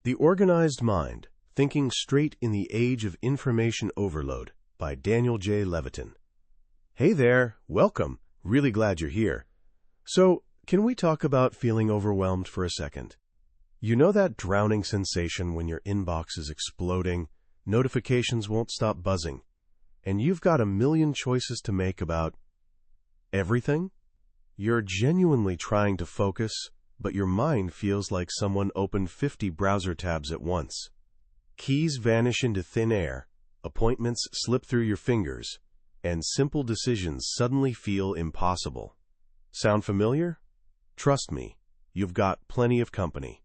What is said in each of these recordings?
The Organized Mind, Thinking Straight in the Age of Information Overload by Daniel J. Levitin. Hey there, welcome. Really glad you're here. So, can we talk about feeling overwhelmed for a second? You know that drowning sensation when your inbox is exploding, notifications won't stop buzzing, and you've got a million choices to make about everything? You're genuinely trying to focus, but your mind feels like someone opened 50 browser tabs at once. Keys vanish into thin air, appointments slip through your fingers, and simple decisions suddenly feel impossible. Sound familiar? Trust me, you've got plenty of company.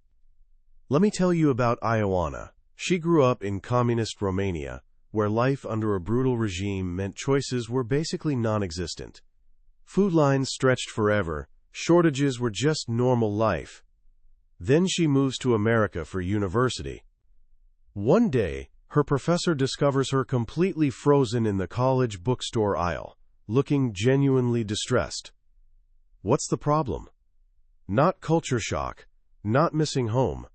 Let me tell you about Ioana. She grew up in communist Romania, where life under a brutal regime meant choices were basically non-existent. Food lines stretched forever, shortages were just normal life. Then she moves to America for university. One day, her professor discovers her completely frozen in the college bookstore aisle, looking genuinely distressed. What's the problem? Not culture shock, not missing home.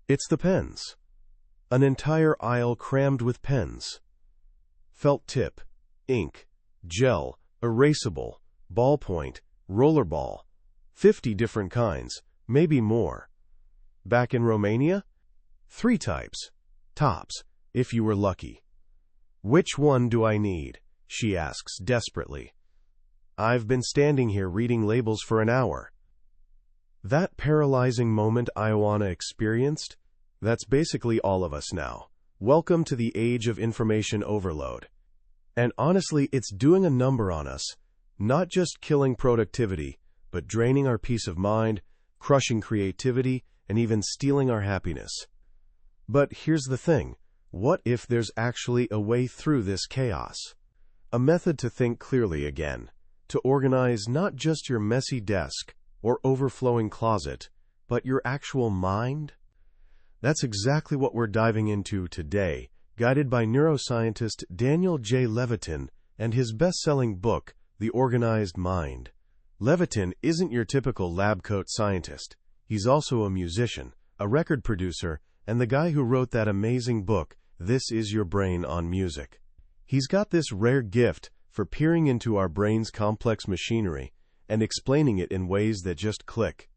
It's the pens. An entire aisle crammed with pens. Felt tip, ink, gel, erasable, ballpoint, rollerball. 50 different kinds, maybe more. Back in Romania? 3 types. Tops, if you were lucky. Which one do I need? She asks desperately. I've been standing here reading labels for an hour. That paralyzing moment Ioana experienced? That's basically all of us now. Welcome to the age of information overload. And honestly, it's doing a number on us. Not just killing productivity, but draining our peace of mind, crushing creativity, and even stealing our happiness. But here's the thing. What if there's actually a way through this chaos? A method to think clearly again, to organize not just your messy desk or overflowing closet, but your actual mind? That's exactly what we're diving into today, guided by neuroscientist Daniel J. Levitin and his best-selling book, The Organized Mind. Levitin isn't your typical lab coat scientist. He's also a musician, a record producer, and the guy who wrote that amazing book, This Is Your Brain on Music. He's got this rare gift for peering into our brain's complex machinery and explaining it in ways that just click.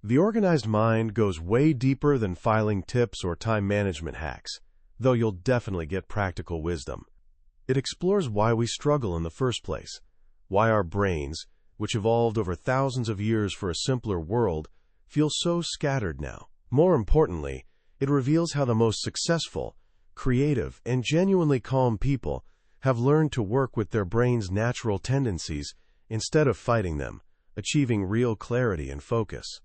The Organized Mind goes way deeper than filing tips or time management hacks, though you'll definitely get practical wisdom. It explores why we struggle in the first place, why our brains, which evolved over thousands of years for a simpler world, feel so scattered now. More importantly, it reveals how the most successful, creative, and genuinely calm people have learned to work with their brain's natural tendencies instead of fighting them, achieving real clarity and focus.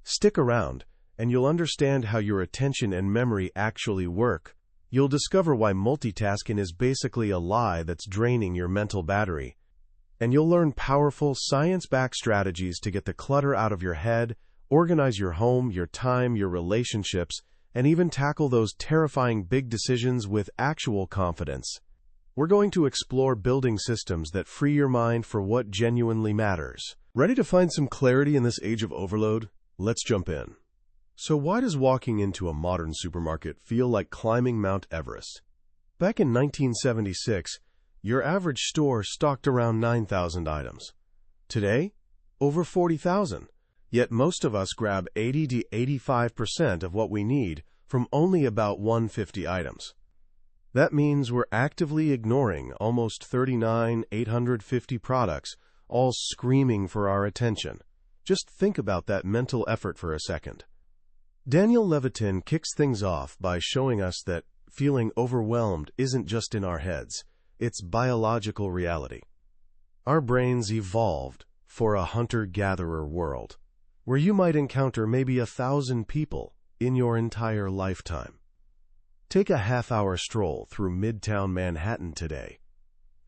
Stick around, and you'll understand how your attention and memory actually work. You'll discover why multitasking is basically a lie that's draining your mental battery. And you'll learn powerful, science-backed strategies to get the clutter out of your head, organize your home, your time, your relationships, and even tackle those terrifying big decisions with actual confidence. We're going to explore building systems that free your mind for what genuinely matters. Ready to find some clarity in this age of overload? Let's jump in. So why does walking into a modern supermarket feel like climbing Mount Everest? Back in 1976, your average store stocked around 9,000 items. Today, over 40,000. Yet most of us grab 80 to 85% of what we need from only about 150 items. That means we're actively ignoring almost 39,850 products, all screaming for our attention. Just think about that mental effort for a second. Daniel Levitin kicks things off by showing us that feeling overwhelmed isn't just in our heads, it's biological reality. Our brains evolved for a hunter-gatherer world, where you might encounter maybe 1,000 people in your entire lifetime. Take a half-hour stroll through Midtown Manhattan today,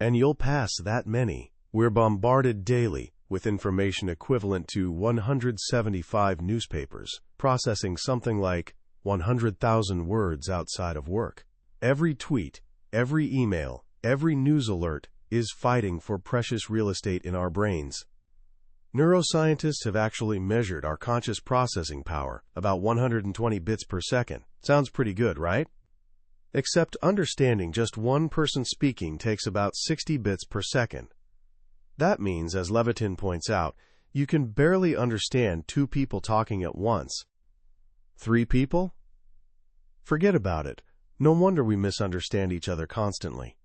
and you'll pass that many. We're bombarded daily with information equivalent to 175 newspapers, processing something like 100,000 words outside of work. Every tweet, every email, every news alert is fighting for precious real estate in our brains. Neuroscientists have actually measured our conscious processing power, about 120 bits per second. Sounds pretty good, right? Except understanding just one person speaking takes about 60 bits per second. That means, as Levitin points out, you can barely understand two people talking at once. Three people? Forget about it. No wonder we misunderstand each other constantly.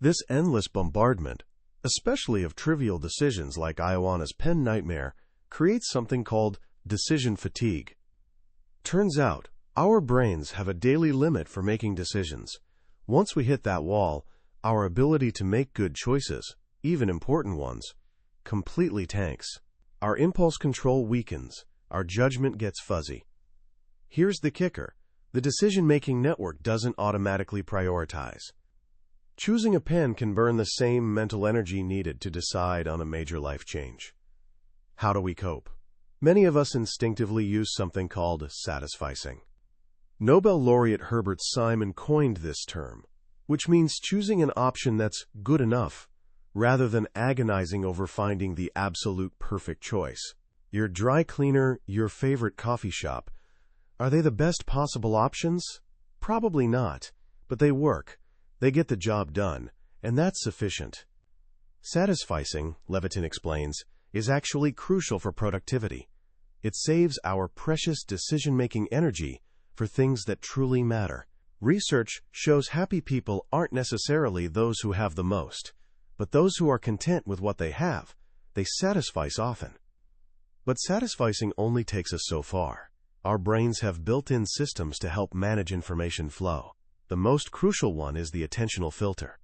This endless bombardment, especially of trivial decisions like Ioana's pen nightmare, creates something called decision fatigue. Turns out, our brains have a daily limit for making decisions. Once we hit that wall, our ability to make good choices, even important ones, completely tanks. Our impulse control weakens, our judgment gets fuzzy. Here's the kicker. The decision-making network doesn't automatically prioritize. Choosing a pen can burn the same mental energy needed to decide on a major life change. How do we cope? Many of us instinctively use something called satisficing. Nobel laureate Herbert Simon coined this term, which means choosing an option that's good enough, rather than agonizing over finding the absolute perfect choice. Your dry cleaner, your favorite coffee shop, are they the best possible options? Probably not, but they work. They get the job done, and that's sufficient. Satisficing, Levitin explains, is actually crucial for productivity. It saves our precious decision-making energy for things that truly matter. Research shows happy people aren't necessarily those who have the most, but those who are content with what they have. They satisfice often. But satisficing only takes us so far. Our brains have built-in systems to help manage information flow. The most crucial one is the attentional filter.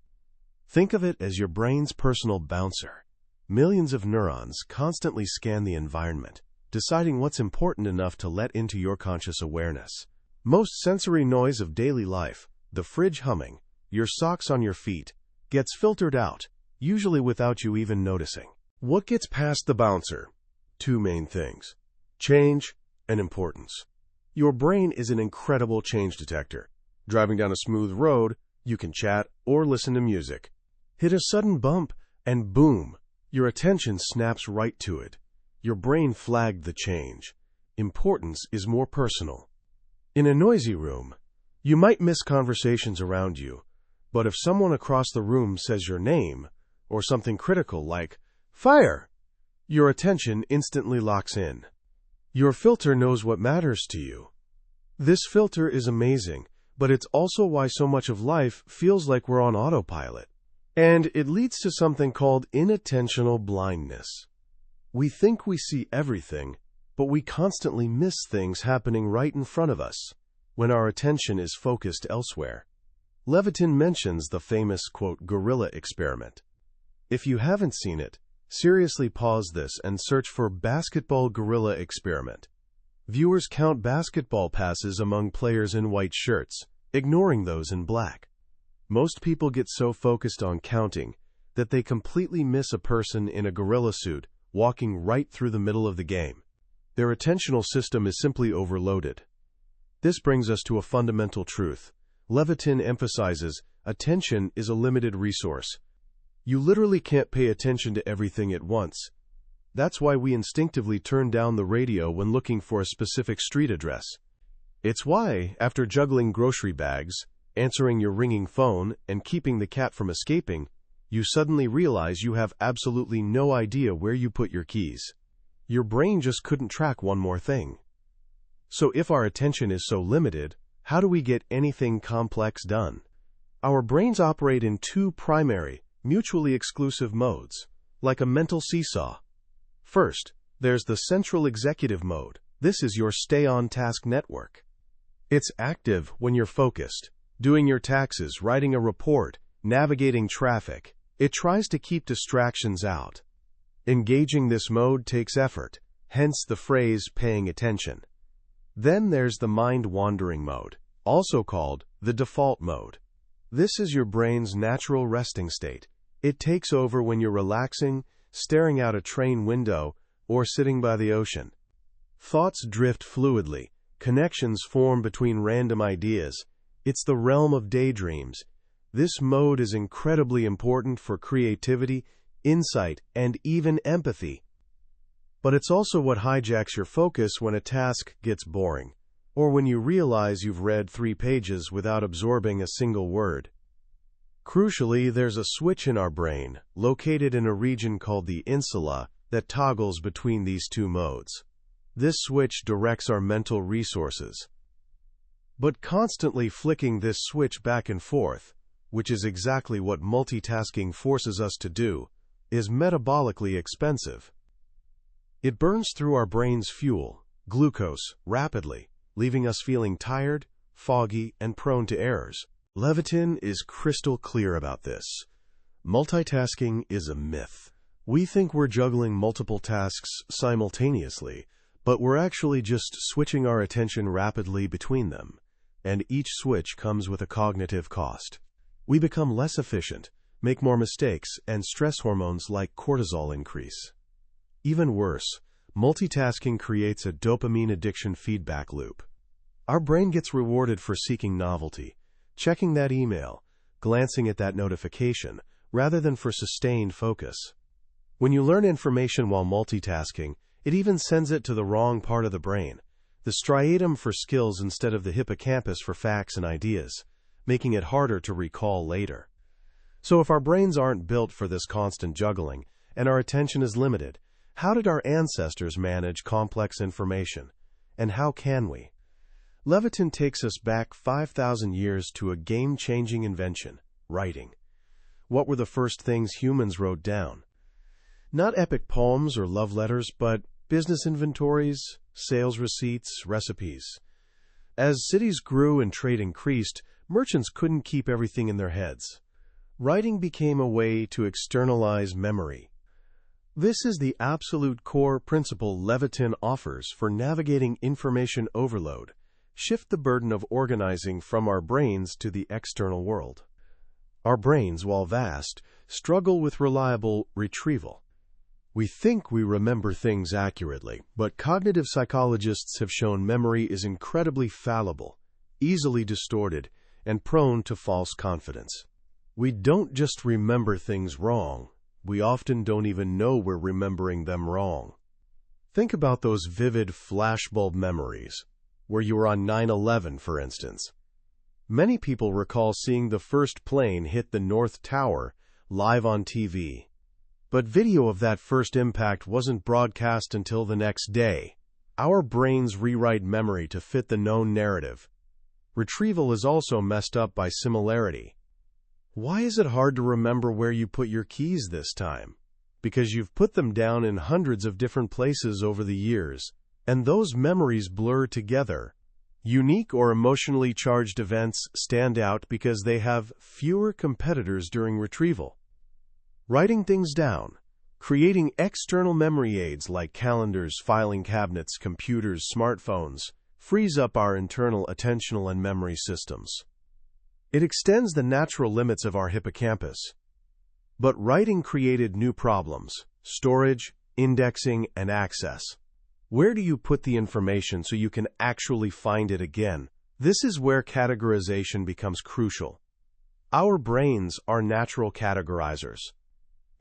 Think of it as your brain's personal bouncer. Millions of neurons constantly scan the environment, deciding what's important enough to let into your conscious awareness. Most sensory noise of daily life, the fridge humming, your socks on your feet, gets filtered out, usually without you even noticing. What gets past the bouncer? Two main things: change and importance. Your brain is an incredible change detector. Driving down a smooth road, you can chat or listen to music. Hit a sudden bump, and boom, your attention snaps right to it. Your brain flagged the change. Importance is more personal. In a noisy room, you might miss conversations around you, but if someone across the room says your name, or something critical like, "Fire!" your attention instantly locks in. Your filter knows what matters to you. This filter is amazing, but it's also why so much of life feels like we're on autopilot. And it leads to something called inattentional blindness. We think we see everything, but we constantly miss things happening right in front of us when our attention is focused elsewhere. Levitin mentions the famous, quote, gorilla experiment. If you haven't seen it, seriously pause this and search for basketball gorilla experiment. Viewers count basketball passes among players in white shirts, ignoring those in black. Most people get so focused on counting that they completely miss a person in a gorilla suit walking right through the middle of the game. Their attentional system is simply overloaded. This brings us to a fundamental truth. Levitin emphasizes attention is a limited resource. You literally can't pay attention to everything at once. That's why we instinctively turn down the radio when looking for a specific street address. It's why, after juggling grocery bags, answering your ringing phone, and keeping the cat from escaping, you suddenly realize you have absolutely no idea where you put your keys. Your brain just couldn't track one more thing. So if our attention is so limited, how do we get anything complex done? Our brains operate in two primary, mutually exclusive modes, like a mental seesaw. First, there's the central executive mode. This is your stay-on-task network. It's active when you're focused, doing your taxes, writing a report, navigating traffic. It tries to keep distractions out. Engaging this mode takes effort, hence the phrase paying attention. Then there's the mind-wandering mode, also called the default mode. This is your brain's natural resting state. It takes over when you're relaxing, staring out a train window, or sitting by the ocean. Thoughts drift fluidly. Connections form between random ideas. It's the realm of daydreams. This mode is incredibly important for creativity, insight, and even empathy. But it's also what hijacks your focus when a task gets boring, or when you realize you've read 3 pages without absorbing a single word. Crucially, there's a switch in our brain, located in a region called the insula, that toggles between these two modes. This switch directs our mental resources. But constantly flicking this switch back and forth, which is exactly what multitasking forces us to do, is metabolically expensive. It burns through our brain's fuel, glucose, rapidly, leaving us feeling tired, foggy, and prone to errors. Levitin is crystal clear about this. Multitasking is a myth. We think we're juggling multiple tasks simultaneously, but we're actually just switching our attention rapidly between them, and each switch comes with a cognitive cost. We become less efficient, make more mistakes, and stress hormones like cortisol increase. Even worse, multitasking creates a dopamine addiction feedback loop. Our brain gets rewarded for seeking novelty, checking that email, glancing at that notification, rather than for sustained focus. When you learn information while multitasking, it even sends it to the wrong part of the brain, the striatum for skills instead of the hippocampus for facts and ideas, making it harder to recall later. So if our brains aren't built for this constant juggling, and our attention is limited, how did our ancestors manage complex information? And how can we? Levitin takes us back 5,000 years to a game-changing invention, writing. What were the first things humans wrote down? Not epic poems or love letters, but business inventories, sales receipts, recipes. As cities grew and trade increased, merchants couldn't keep everything in their heads. Writing became a way to externalize memory. This is the absolute core principle Levitin offers for navigating information overload. Shift the burden of organizing from our brains to the external world. Our brains, while vast, struggle with reliable retrieval. We think we remember things accurately, but cognitive psychologists have shown memory is incredibly fallible, easily distorted, and prone to false confidence. We don't just remember things wrong, we often don't even know we're remembering them wrong. Think about those vivid flashbulb memories, where you were on 9/11, for instance. Many people recall seeing the first plane hit the North Tower live on TV. But video of that first impact wasn't broadcast until the next day. Our brains rewrite memory to fit the known narrative. Retrieval is also messed up by similarity. Why is it hard to remember where you put your keys this time? Because you've put them down in hundreds of different places over the years, and those memories blur together. Unique or emotionally charged events stand out because they have fewer competitors during retrieval. Writing things down, creating external memory aids like calendars, filing cabinets, computers, smartphones, frees up our internal attentional and memory systems. It extends the natural limits of our hippocampus. But writing created new problems: storage, indexing, and access. Where do you put the information so you can actually find it again? This is where categorization becomes crucial. Our brains are natural categorizers.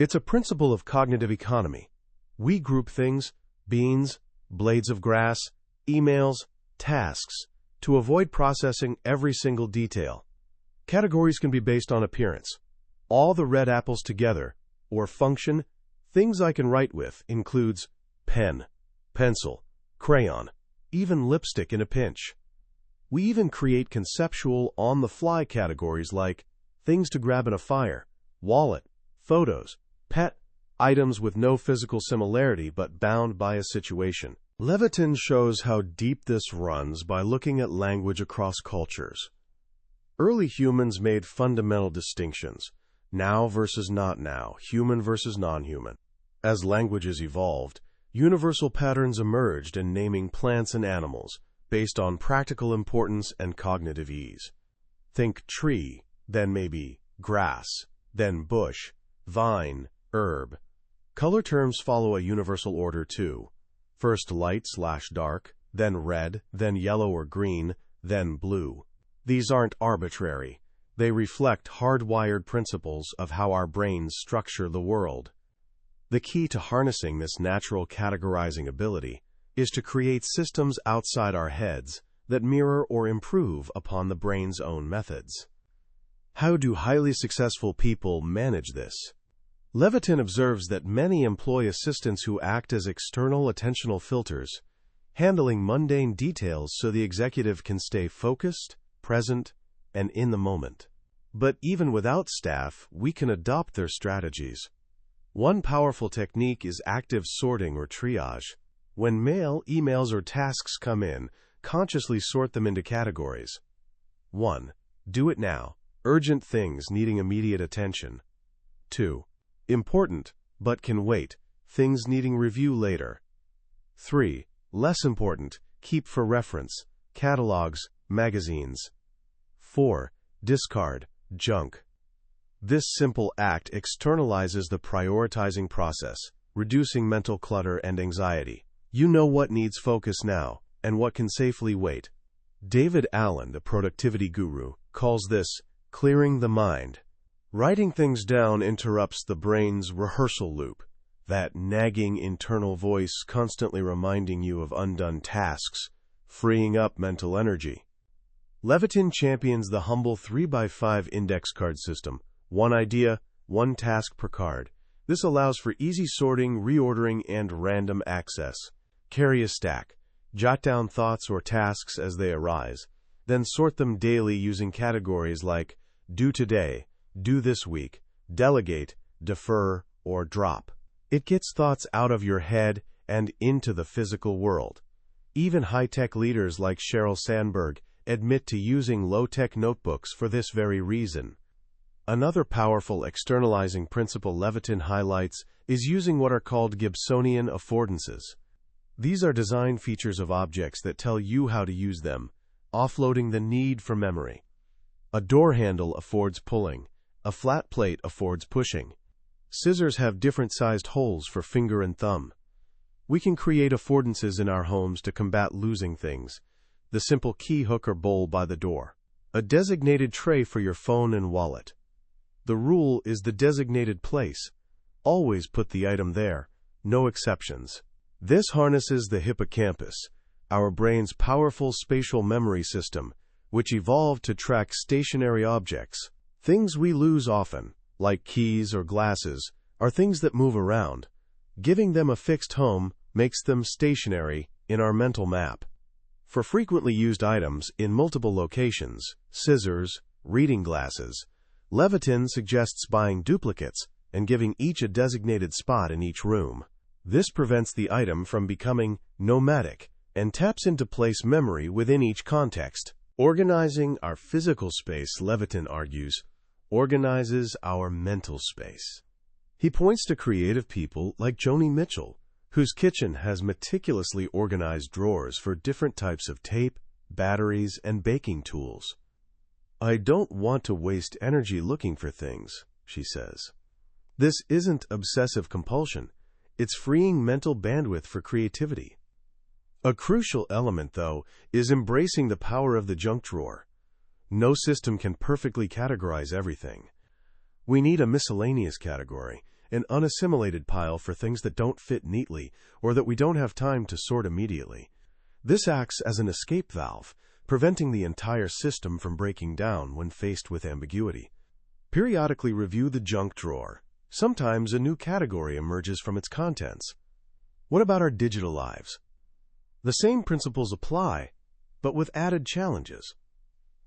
It's a principle of cognitive economy. We group things, beans, blades of grass, emails, tasks, to avoid processing every single detail. Categories can be based on appearance. All the red apples together, or function, things I can write with, includes pen, pencil, crayon, even lipstick in a pinch. We even create conceptual, on-the-fly categories like things to grab in a fire, wallet, photos, pet, items with no physical similarity but bound by a situation. Levitin shows how deep this runs by looking at language across cultures. Early humans made fundamental distinctions: now versus not now, human versus non-human. As languages evolved, universal patterns emerged in naming plants and animals based on practical importance and cognitive ease. Think tree, then maybe grass, then bush, vine, herb. Color terms follow a universal order too. First light/dark, then red, then yellow or green, then blue. These aren't arbitrary. They reflect hardwired principles of how our brains structure the world. The key to harnessing this natural categorizing ability is to create systems outside our heads that mirror or improve upon the brain's own methods. How do highly successful people manage this? Levitin observes that many employ assistants who act as external attentional filters, handling mundane details so the executive can stay focused, present, and in the moment. But even without staff, we can adopt their strategies. One powerful technique is active sorting or triage. When mail, emails, or tasks come in, consciously sort them into categories. 1. Do it now. Urgent things needing immediate attention. 2. Important, but can wait. Things needing review later. 3. Less important. Keep for reference. Catalogs, magazines. 4. Discard. Junk. This simple act externalizes the prioritizing process, reducing mental clutter and anxiety. You know what needs focus now, and what can safely wait. David Allen, the productivity guru, calls this clearing the mind. Writing things down interrupts the brain's rehearsal loop, that nagging internal voice constantly reminding you of undone tasks, freeing up mental energy. Levitin champions the humble 3x5 index card system, one idea, one task per card. This allows for easy sorting, reordering, and random access. Carry a stack. Jot down thoughts or tasks as they arise. Then sort them daily using categories like do today, do this week, delegate, defer, or drop. It gets thoughts out of your head and into the physical world. Even high-tech leaders like Sheryl Sandberg admit to using low-tech notebooks for this very reason. Another powerful externalizing principle Levitin highlights is using what are called Gibsonian affordances. These are design features of objects that tell you how to use them, offloading the need for memory. A door handle affords pulling. A flat plate affords pushing. Scissors have different sized holes for finger and thumb. We can create affordances in our homes to combat losing things. The simple key hook or bowl by the door. A designated tray for your phone and wallet. The rule is the designated place. Always put the item there, no exceptions. This harnesses the hippocampus, our brain's powerful spatial memory system, which evolved to track stationary objects. Things we lose often, like keys or glasses, are things that move around. Giving them a fixed home makes them stationary in our mental map. For frequently used items in multiple locations, scissors, reading glasses, Levitin suggests buying duplicates and giving each a designated spot in each room. This prevents the item from becoming nomadic and taps into place memory within each context. Organizing our physical space, Levitin argues, organizes our mental space. He points to creative people like Joni Mitchell, whose kitchen has meticulously organized drawers for different types of tape, batteries, and baking tools. I don't want to waste energy looking for things, she says. This isn't obsessive compulsion. It's freeing mental bandwidth for creativity. A crucial element, though, is embracing the power of the junk drawer. No system can perfectly categorize everything. We need a miscellaneous category, an unassimilated pile for things that don't fit neatly or that we don't have time to sort immediately. This acts as an escape valve, preventing the entire system from breaking down when faced with ambiguity. Periodically review the junk drawer. Sometimes a new category emerges from its contents. What about our digital lives? The same principles apply, but with added challenges.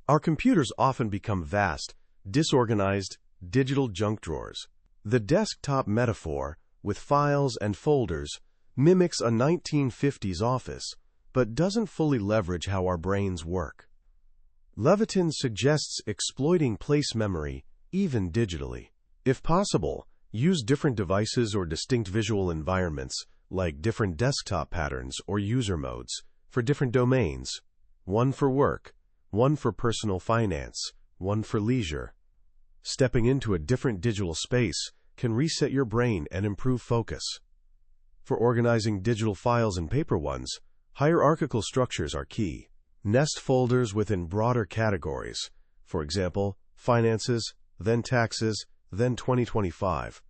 Our computers often become vast, disorganized, digital junk drawers. The desktop metaphor, with files and folders, mimics a 1950s office, but doesn't fully leverage how our brains work. Levitin suggests exploiting place memory, even digitally. If possible, use different devices or distinct visual environments, like different desktop patterns or user modes, for different domains. One for work, one for personal finance, one for leisure. Stepping into a different digital space can reset your brain and improve focus. For organizing digital files and paper ones, hierarchical structures are key. Nest folders within broader categories. For example, finances, then taxes, then 2025.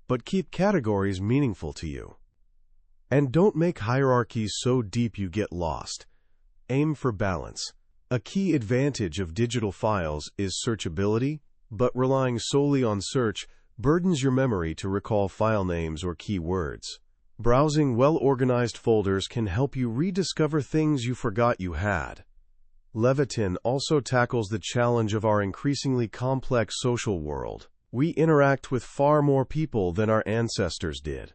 but keep categories meaningful to you. And don't make hierarchies so deep you get lost. Aim for balance. A key advantage of digital files is searchability, but relying solely on search burdens your memory to recall file names or keywords. Browsing well-organized folders can help you rediscover things you forgot you had. Levitin also tackles the challenge of our increasingly complex social world. We interact with far more people than our ancestors did.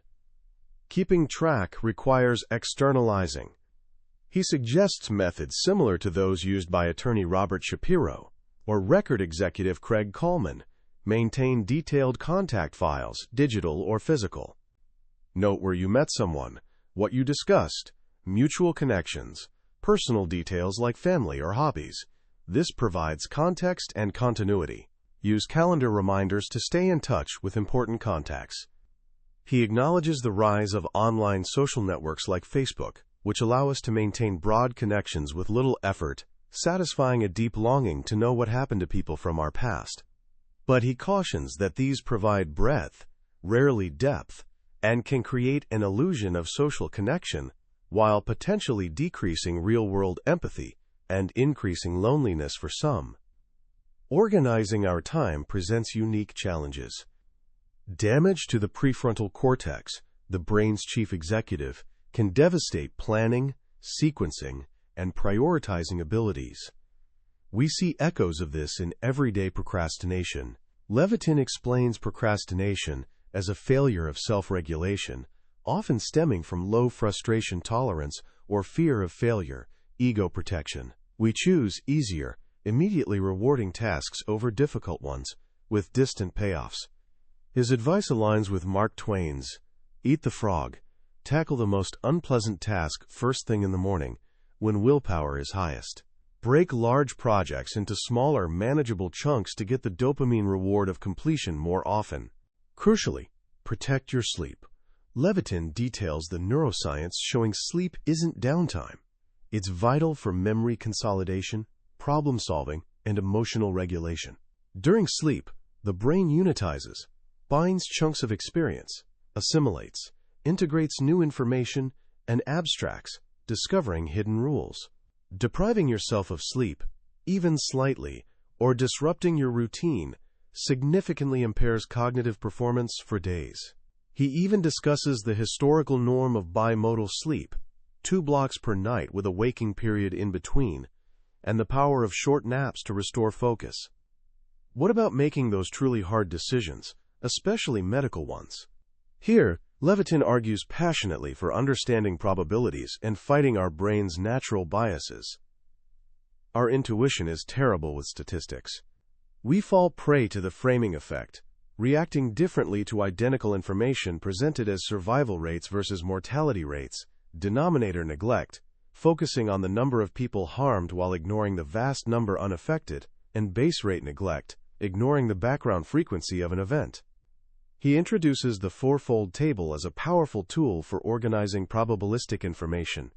Keeping track requires externalizing. He suggests methods similar to those used by attorney Robert Shapiro or record executive Craig Coleman. Maintain detailed contact files, digital or physical. Note where you met someone, what you discussed, mutual connections, personal details like family or hobbies. This provides context and continuity. Use calendar reminders to stay in touch with important contacts. He acknowledges the rise of online social networks like Facebook, which allow us to maintain broad connections with little effort, satisfying a deep longing to know what happened to people from our past. But he cautions that these provide breadth, rarely depth, and can create an illusion of social connection, while potentially decreasing real-world empathy and increasing loneliness for some. Organizing our time presents unique challenges. Damage to the prefrontal cortex, the brain's chief executive, can devastate planning, sequencing, and prioritizing abilities. We see echoes of this in everyday procrastination. Levitin explains procrastination as a failure of self-regulation, often stemming from low frustration tolerance or fear of failure, ego protection. We choose easier, immediately rewarding tasks over difficult ones, with distant payoffs. His advice aligns with Mark Twain's, "Eat the frog. Tackle the most unpleasant task first thing in the morning, when willpower is highest. Break large projects into smaller, manageable chunks to get the dopamine reward of completion more often." Crucially, protect your sleep. Levitin details the neuroscience showing sleep isn't downtime. It's vital for memory consolidation, problem-solving, and emotional regulation. During sleep, the brain unitizes, binds chunks of experience, assimilates, integrates new information, and abstracts, discovering hidden rules. Depriving yourself of sleep, even slightly, or disrupting your routine, significantly impairs cognitive performance for days. He even discusses the historical norm of bimodal sleep, 2 blocks per night with a waking period in between, and the power of short naps to restore focus. What about making those truly hard decisions, especially medical ones? Here, Levitin argues passionately for understanding probabilities and fighting our brain's natural biases. Our intuition is terrible with statistics. We fall prey to the framing effect, reacting differently to identical information presented as survival rates versus mortality rates, denominator neglect, focusing on the number of people harmed while ignoring the vast number unaffected, and base rate neglect, ignoring the background frequency of an event. He introduces the fourfold table as a powerful tool for organizing probabilistic information.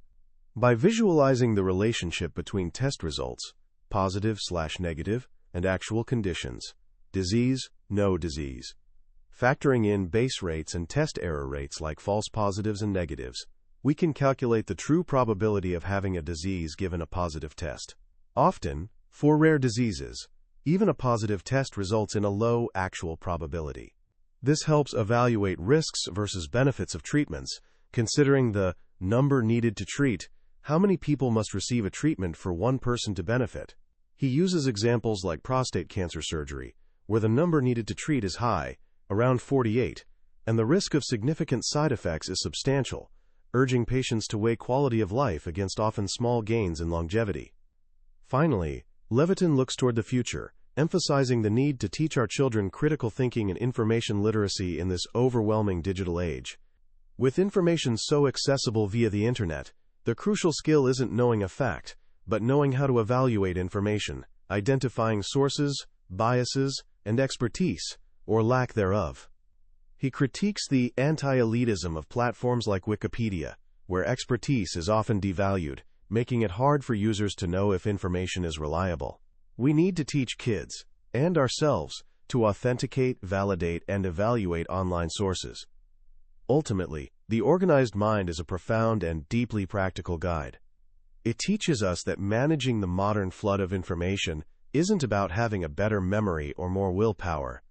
By visualizing the relationship between test results, positive/negative, and actual conditions, disease, no disease, factoring in base rates and test error rates like false positives and negatives, we can calculate the true probability of having a disease given a positive test. Often, for rare diseases, even a positive test results in a low actual probability. This helps evaluate risks versus benefits of treatments, considering the number needed to treat, how many people must receive a treatment for one person to benefit. He uses examples like prostate cancer surgery, where the number needed to treat is high, around 48, and the risk of significant side effects is substantial, urging patients to weigh quality of life against often small gains in longevity. Finally, Levitin looks toward the future, emphasizing the need to teach our children critical thinking and information literacy in this overwhelming digital age. With information so accessible via the internet, the crucial skill isn't knowing a fact, but knowing how to evaluate information, identifying sources, biases, and expertise, or lack thereof. He critiques the anti-elitism of platforms like Wikipedia, where expertise is often devalued, making it hard for users to know if information is reliable. We need to teach kids, and ourselves, to authenticate, validate, and evaluate online sources. Ultimately, the organized mind is a profound and deeply practical guide. It teaches us that managing the modern flood of information isn't about having a better memory or more willpower.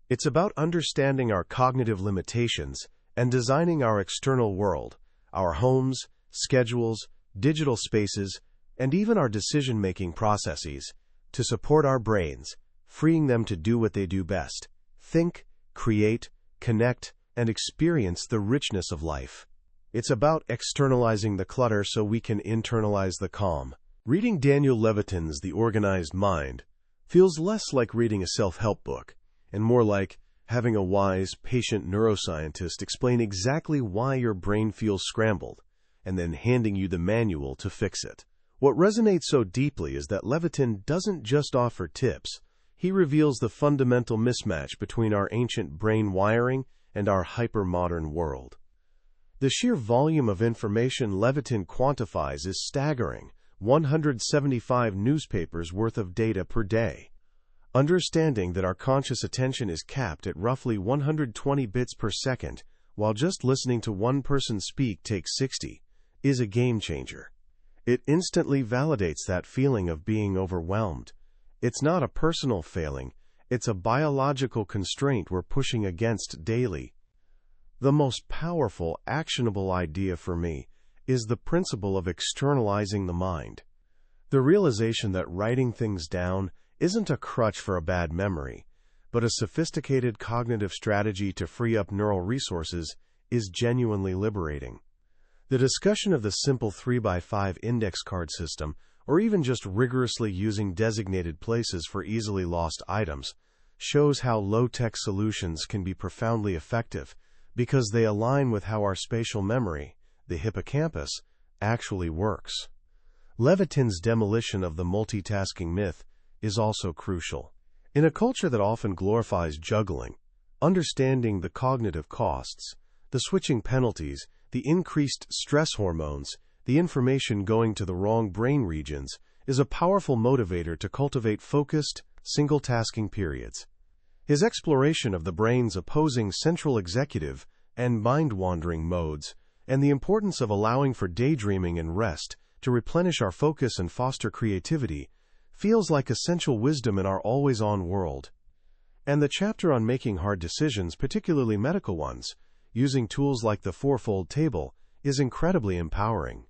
It's about understanding our cognitive limitations and designing our external world, our homes, schedules, digital spaces, and even our decision-making processes, to support our brains, freeing them to do what they do best: think, create, connect, and experience the richness of life. It's about externalizing the clutter so we can internalize the calm. Reading Daniel Levitin's The Organized Mind feels less like reading a self-help book and more like having a wise, patient neuroscientist explain exactly why your brain feels scrambled and then handing you the manual to fix it. What resonates so deeply is that Levitin doesn't just offer tips. He reveals the fundamental mismatch between our ancient brain wiring and our hyper-modern world. The sheer volume of information Levitin quantifies is staggering: 175 newspapers worth of data per day. Understanding that our conscious attention is capped at roughly 120 bits per second, while just listening to one person speak takes 60, is a game changer. It instantly validates that feeling of being overwhelmed. It's not a personal failing, it's a biological constraint we're pushing against daily. The most powerful, actionable idea for me is the principle of externalizing the mind. The realization that writing things down isn't a crutch for a bad memory, but a sophisticated cognitive strategy to free up neural resources is genuinely liberating. The discussion of the simple 3x5 index card system, or even just rigorously using designated places for easily lost items, shows how low-tech solutions can be profoundly effective because they align with how our spatial memory, the hippocampus, actually works. Levitin's demolition of the multitasking myth is also crucial. In a culture that often glorifies juggling, understanding the cognitive costs, the switching penalties, the increased stress hormones, the information going to the wrong brain regions, is a powerful motivator to cultivate focused, single-tasking periods. His exploration of the brain's opposing central executive and mind-wandering modes, and the importance of allowing for daydreaming and rest to replenish our focus and foster creativity, feels like essential wisdom in our always-on world. And the chapter on making hard decisions, particularly medical ones, using tools like the fourfold table, is incredibly empowering.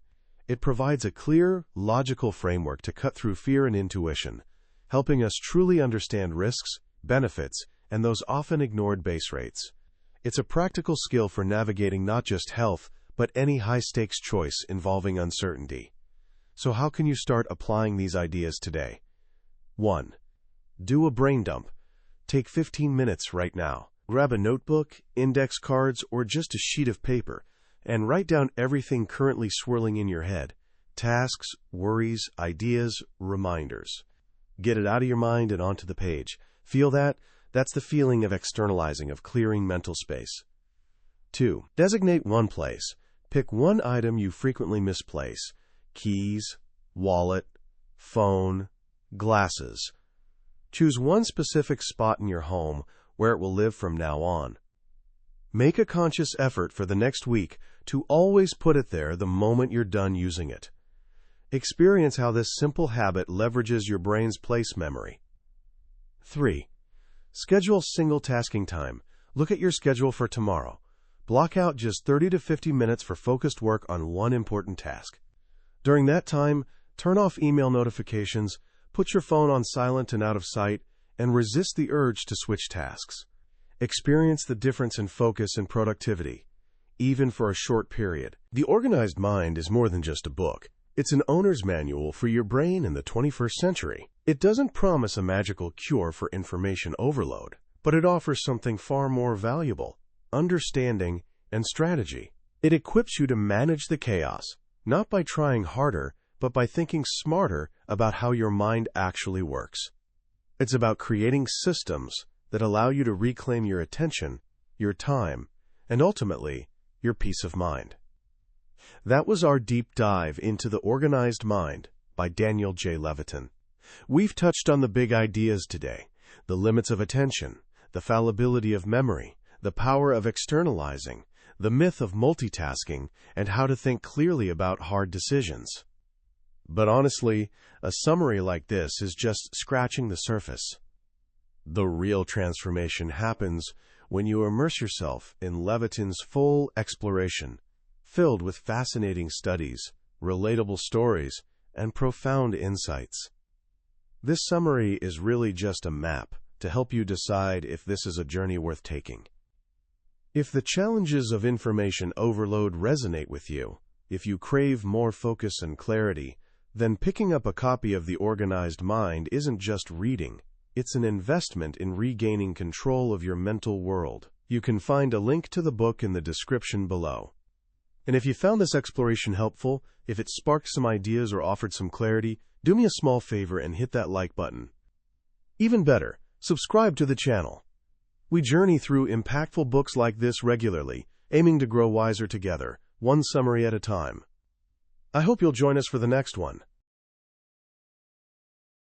It provides a clear, logical framework to cut through fear and intuition, helping us truly understand risks, benefits, and those often ignored base rates. It's a practical skill for navigating not just health, but any high-stakes choice involving uncertainty. So how can you start applying these ideas today? 1. Do a brain dump. Take 15 minutes right now. Grab a notebook, index cards, or just a sheet of paper, and write down everything currently swirling in your head: tasks, worries, ideas, reminders. Get it out of your mind and onto the page. Feel that? That's the feeling of externalizing, of clearing mental space. 2. Designate one place. Pick one item you frequently misplace: keys, wallet, phone, glasses. Choose one specific spot in your home where it will live from now on. Make a conscious effort for the next week to always put it there the moment you're done using it. Experience how this simple habit leverages your brain's place memory. 3. Schedule single-tasking time. Look at your schedule for tomorrow. Block out just 30 to 50 minutes for focused work on one important task. During that time, turn off email notifications, put your phone on silent and out of sight, and resist the urge to switch tasks. Experience the difference in focus and productivity, even for a short period. The Organized Mind is more than just a book. It's an owner's manual for your brain in the 21st century. It doesn't promise a magical cure for information overload, but it offers something far more valuable: understanding and strategy. It equips you to manage the chaos, not by trying harder, but by thinking smarter about how your mind actually works. It's about creating systems that allow you to reclaim your attention, your time, and ultimately, your peace of mind. That was our deep dive into The Organized Mind by Daniel J. Levitin. We've touched on the big ideas today, the limits of attention, the fallibility of memory, the power of externalizing, the myth of multitasking, and how to think clearly about hard decisions. But honestly, a summary like this is just scratching the surface. The real transformation happens when you immerse yourself in Levitin's full exploration, filled with fascinating studies, relatable stories, and profound insights. This summary is really just a map to help you decide if this is a journey worth taking. If the challenges of information overload resonate with you, if you crave more focus and clarity, then picking up a copy of The Organized Mind isn't just reading, it's an investment in regaining control of your mental world. You can find a link to the book in the description below. And if you found this exploration helpful, if it sparked some ideas or offered some clarity, do me a small favor and hit that like button. Even better, subscribe to the channel. We journey through impactful books like this regularly, aiming to grow wiser together, one summary at a time. I hope you'll join us for the next one.